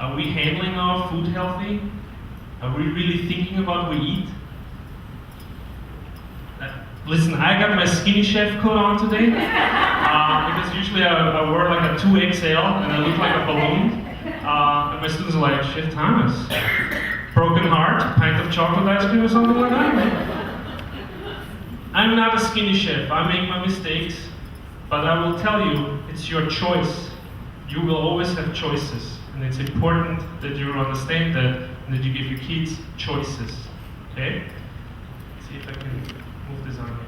Are we handling our food healthy? Are we really thinking about what we eat? Listen, I got my skinny chef coat on today because usually I wear like a 2XL and I look like a balloon. And my students are like, Chef Thomas, broken heart, pint of chocolate ice cream or something like that? I'm not a skinny chef. I make my mistakes, but I will tell you, it's your choice. You will always have choices, and it's important that you understand that and that you give your kids choices. Okay? Let's see if I can move this on here.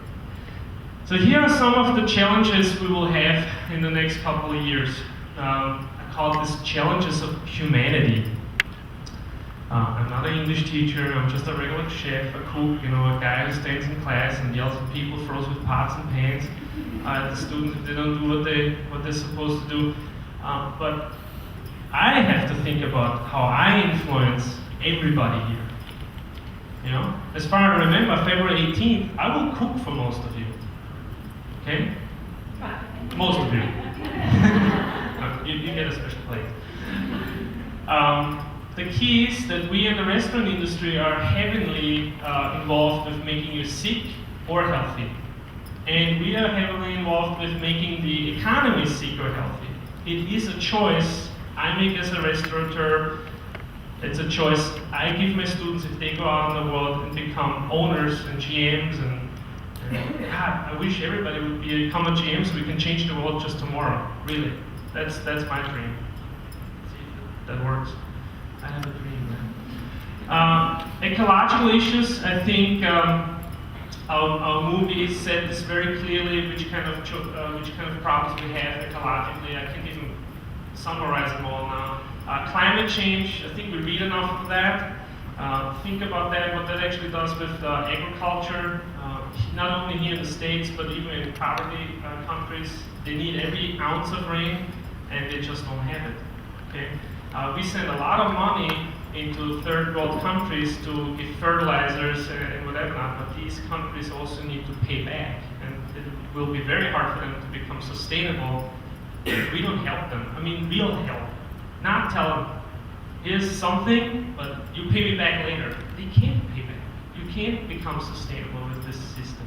So here are some of the challenges we will have in the next couple of years. I call this challenges of humanity. I'm not an English teacher, I'm just a regular chef, a cook, a guy who stands in class and yells at people, throws with pots and pans at the students if they don't do what they're supposed to do. But I have to think about how I influence everybody here. As far as I remember, February 18th, I will cook for most of you. Okay? Most of you. You get a special plate. The key is that we in the restaurant industry are heavily involved with making you sick or healthy. And we are heavily involved with making the economy sick or healthy. It is a choice I make as a restaurateur. It's a choice I give my students if they go out in the world and become owners and GMs and God, I wish everybody would become a GM so we can change the world just tomorrow. Really. That's my dream. See if that works. I have a dream, man. Ecological issues, I think our movie said this very clearly, which kind of problems we have ecologically. I can't even summarize them all now. Climate change, I think we read enough of that. Think about that, what that actually does with agriculture, not only here in the States, but even in poverty countries. They need every ounce of rain, and they just don't have it. Okay? We send a lot of money into third world countries to give fertilizers and whatever not, but these countries also need to pay back, and it will be very hard for them to become sustainable if we don't help them. I mean, real help. Not tell them, here's something, but you pay me back later. They can't pay back. You can't become sustainable with this system.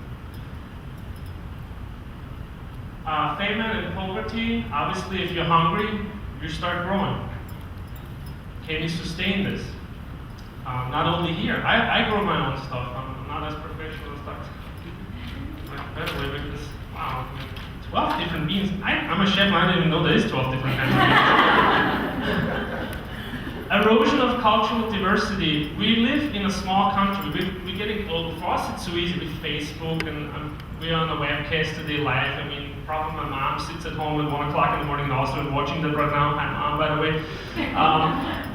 Famine and poverty, obviously if you're hungry, you start growing. Can you sustain this? Not only here, I grow my own stuff. I'm not as professional as that. By the way, because, wow, 12 different beans. I'm a chef, I didn't even know there is 12 different kinds of beans. Erosion of cultural diversity. We live in a small country. We're getting global. For us, it's so easy with Facebook, and we're on a webcast today live. I mean, probably my mom sits at home at 1 o'clock in the morning also and watching that right now. Hi, Mom, by the way.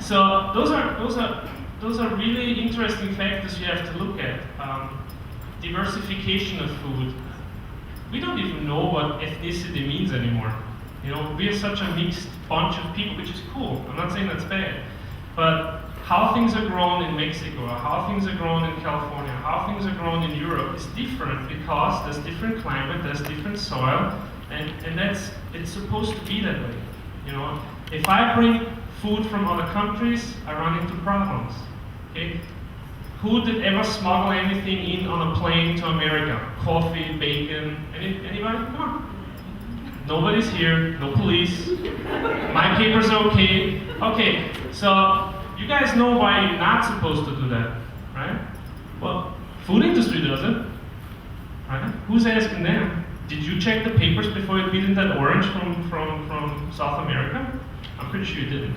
So those are really interesting factors you have to look at. Diversification of food. We don't even know what ethnicity means anymore. We are such a mixed bunch of people, which is cool. I'm not saying that's bad. But how things are grown in Mexico, how things are grown in California, how things are grown in Europe is different because there's different climate, there's different soil, and it's supposed to be that way. If I bring food from other countries, I run into problems. Okay? Who did ever smuggle anything in on a plane to America? Coffee, bacon, anybody? Come on. Nobody's here, no police. My papers are okay. Okay, so you guys know why you're not supposed to do that, right? Well, food industry does it, right? Who's asking them? Did you check the papers before you bit in that orange from South America? I'm pretty sure you didn't.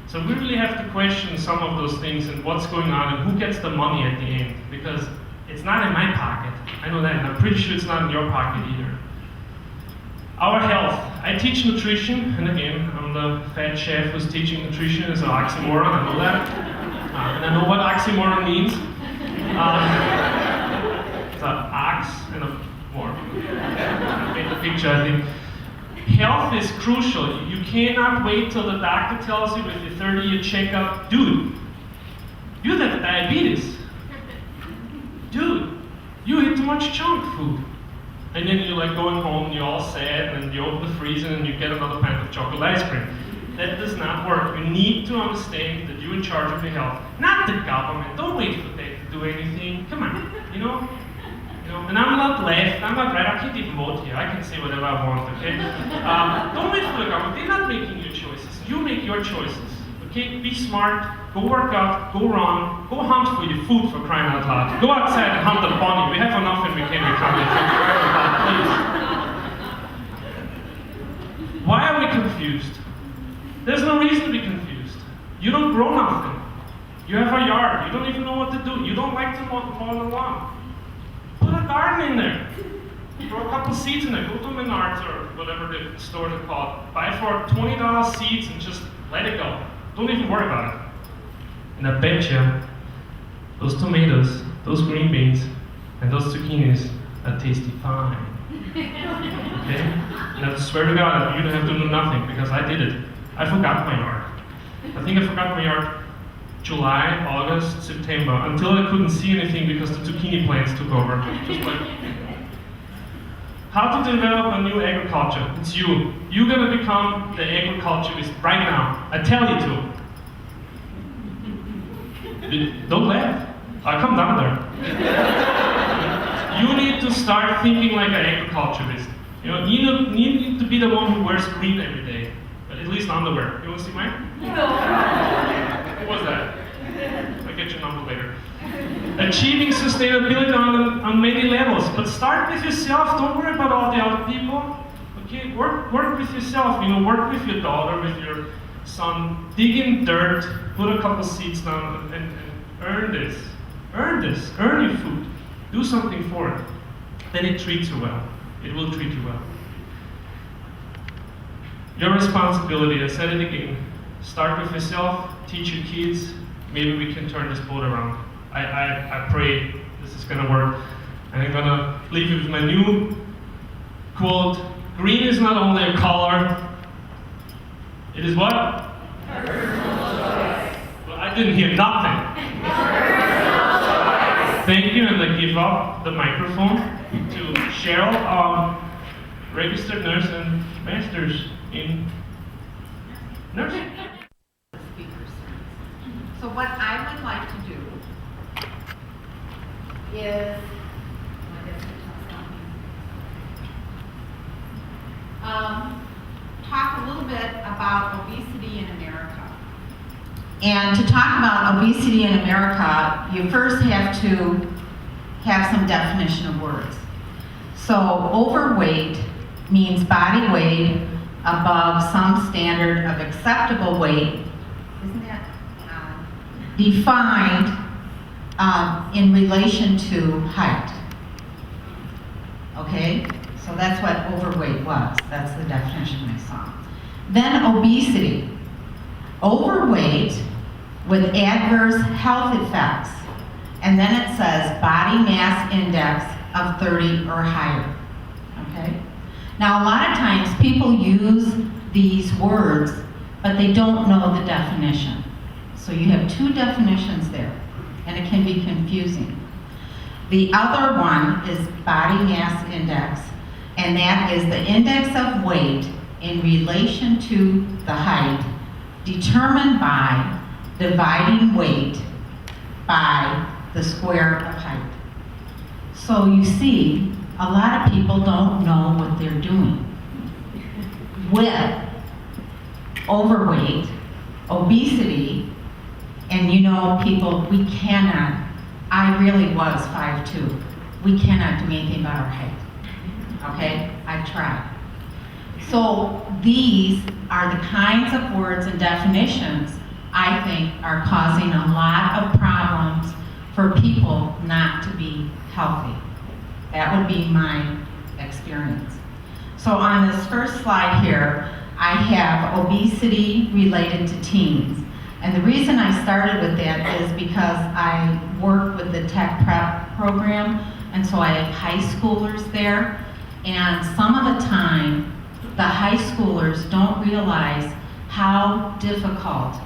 So we really have to question some of those things and what's going on and who gets the money at the end, because it's not in my pocket. I know that, and I'm pretty sure it's not in your pocket either. Our health. I teach nutrition, and again, I'm the fat chef who's teaching nutrition. It's an oxymoron, I know that. And I know what oxymoron means. It's an ox and a moron. I made the picture, I think. Health is crucial. You cannot wait till the doctor tells you with your 30-year checkup, dude, you have diabetes. Dude, you eat too much junk food. And then you're like going home, and you're all sad, and you open the freezer and you get another pint of chocolate ice cream. That does not work. You need to understand that you're in charge of your health, not the government. Don't wait for them to do anything. Come on, you know. And I'm not left, I'm not right, I can't even vote here. I can say whatever I want, okay? Don't wait for the government, they're not making your choices. You make your choices, okay? Be smart, go work out, go run, go hunt for your food for crying out loud. Go outside and hunt a bunny. We have enough in McHenry County. Please. Why are we confused? There's no reason to be confused. You don't grow nothing. You have a yard, you don't even know what to do. You don't like to mow the lawn. Put a garden in there. Throw a couple seeds in there. Go to Menards or whatever the stores are called. Buy for $20 seeds and just let it go. Don't even worry about it. And I bet you, those tomatoes, those green beans, and those zucchinis are tasty fine. Okay? And I swear to God, you don't have to do nothing because I did it. I forgot my yard. I think I forgot my yard July, August, September, until I couldn't see anything because the zucchini plants took over. Just like, how to develop a new agriculture? It's you. You're gonna become the agriculturist right now. I tell you to. Don't laugh. I'll come down there. You need to start thinking like an agriculturist. You need to be the one who wears green every day, but at least underwear. You want to see mine? What was that? I'll get your number later. Achieving sustainability on many levels, but start with yourself. Don't worry about all the other people. Okay, work with yourself. Work with your daughter, with your son. Dig in dirt. Put a couple seeds down and earn this. Earn this. Earn your food. Do something for it. Then it treats you well. It will treat you well. Your responsibility. I said it again. Start with yourself. Teach your kids. Maybe we can turn this boat around. I pray this is going to work. And I'm going to leave you with my new quote. Green is not only a color. It is what? Well, I didn't hear nothing. Thank you, and I give up the microphone to Cheryl, registered nurse and master's in nursing. So what I would like to do is, talk a little bit about obesity in America. And to talk about obesity in America, you first have to have some definition of words. So overweight means body weight above some standard of acceptable weight. Isn't that defined in relation to height? Okay, so that's what overweight was. That's the definition I saw. Then obesity. Overweight with adverse health effects. And then it says body mass index of 30 or higher. Okay? Now a lot of times people use these words, but they don't know the definition. So you have two definitions there, and it can be confusing. The other one is body mass index, and that is the index of weight in relation to the height determined by dividing weight by the square of height. So you see, a lot of people don't know what they're doing. With overweight, obesity, and people, we cannot, I really was 5'2". We cannot do anything about our height. Okay? I've tried. So these are the kinds of words and definitions I think are causing a lot of problems for people not to be healthy. That would be my experience. So on this first slide here, I have obesity related to teens. And the reason I started with that is because I work with the tech prep program, and so I have high schoolers there. And some of the time, the high schoolers don't realize how difficult